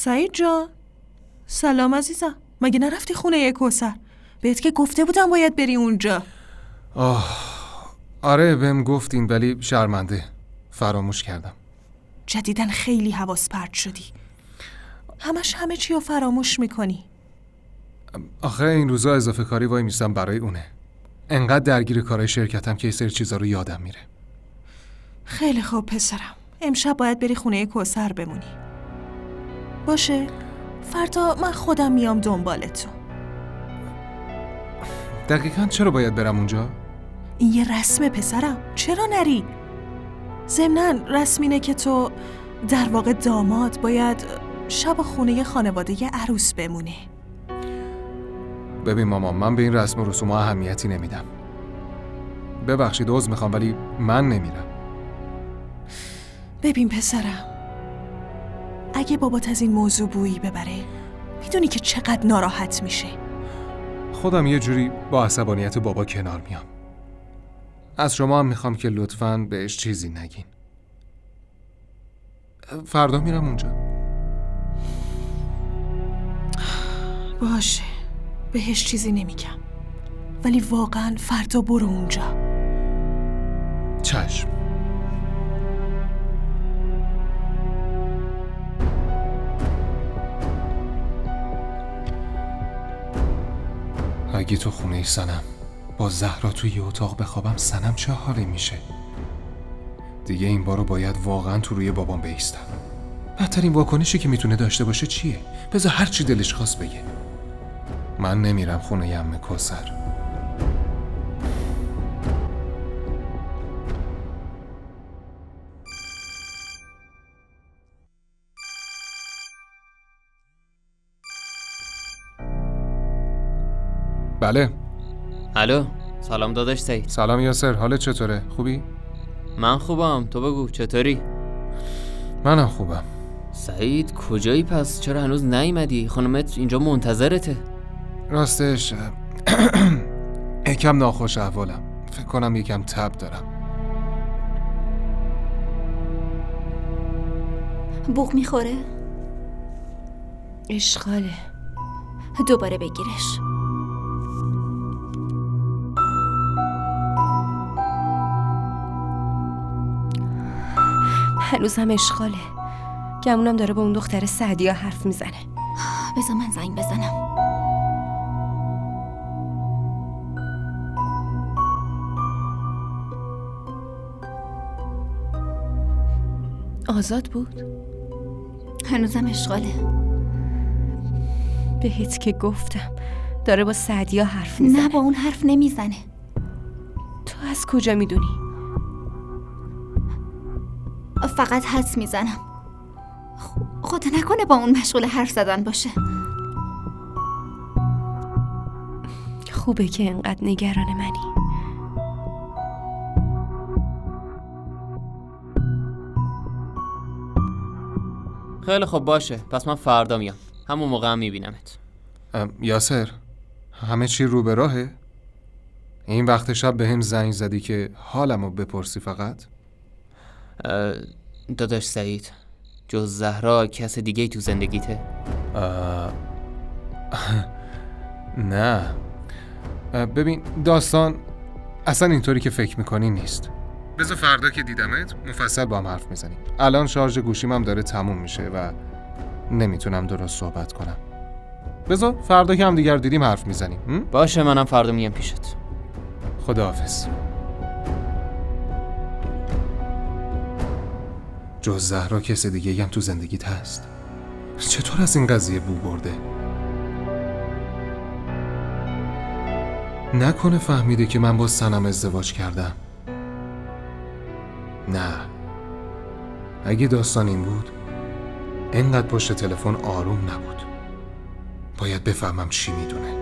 سعید جان، سلام عزیزم. مگه نرفتی خونه کوثر؟ بهت که گفته بودم باید بری اونجا. آره بهم گفتین ولی شرمنده فراموش کردم. جدیدن خیلی حواس پرت شدی. همه چی رو فراموش میکنی. آخه این روزا اضافه کاری وای میستم برای اونه. انقدر درگیر کارهای شرکتم که یه سری چیزا رو یادم میره. خیلی خوب پسرم، امشب باید بری خونه کوثر بمونی. باشه؟ فردا من خودم میام دنبالتون. دقیقاً چرا باید برم اونجا؟ این یه رسمه پسرم، چرا نری؟ ضمناً رسم اینه که تو در واقع داماد باید شب خونه خانواده عروس بمونه. ببین مامان، من به این رسم و رسوم اهمیتی نمیدم. ببخشید عذر میخوام ولی من نمیرم. ببین پسرم، اگه بابات از این موضوع بویی ببره میدونی که چقدر ناراحت میشه. خودم یه جوری با عصبانیت بابا کنار میام. از شما هم میخوام که لطفاً بهش چیزی نگین. فردا میرم اونجا. باشه، بهش چیزی نمیگم، ولی واقعاً فردا برو اونجا. چشم. اگه تو خونه سنم با زهرا توی یه اتاق بخوابم، سنم چه حالی میشه؟ دیگه این بارو باید واقعا تو روی بابام بایستم. بدترین واکنشی که میتونه داشته باشه چیه؟ بذار هر چی دلش خواست بگه. من نمیرم خونه عمه کوثر. بله. الو، سلام داداش سعید. سلام یاسر، حالت چطوره؟ خوبی؟ من خوبم، تو بگو چطوری؟ منم خوبم. سعید کجایی پس؟ چرا هنوز نیومدی؟ خانمت اینجا منتظرته. راستش یکم ناخوش احوالم. فکر کنم یکم تب دارم. بوق میخوره؟ اشغاله. دوباره بگیرش. هنوز هم اشغاله. گمونم داره با اون دختر سعدیا حرف میزنه. بذار من زنگ بزنم. آزاد بود؟ هنوزم اشغاله. بهت که گفتم داره با سعدیا حرف میزنه. نه، با اون حرف نمیزنه. تو از کجا میدونی؟ فقط حدس میزنم. خدا نکنه با اون مشغول حرف زدن باشه. خوبه که انقدر نگران منی. خیلی خب باشه، پس من فردا میام. همون موقع هم میبینمت. یاسر، همه چی رو به راهه؟ این وقت شب به هم زنگ زدی که حالمو بپرسی فقط؟ داداش سعید، جز زهرا کس دیگه تو زندگیته؟ نه. ببین داستان اصلا اینطوری که فکر میکنی نیست. بذار فردا که دیدمت مفصل با هم حرف میزنیم. الان شارژ گوشیم هم داره تموم میشه و نمیتونم درست صحبت کنم. بذار فردا که هم دیگر دیدیم حرف میزنیم. باشه، منم فردا میام پیشت. خداحافظ. جز زهرا کس دیگه هم تو زندگیت هست؟ چطور از این قضیه بو برده؟ نکنه فهمیده که من با سنم ازدواج کردم؟ نه. اگه داستان این بود اینقدر پشت تلفن آروم نبود. باید بفهمم چی میدونه.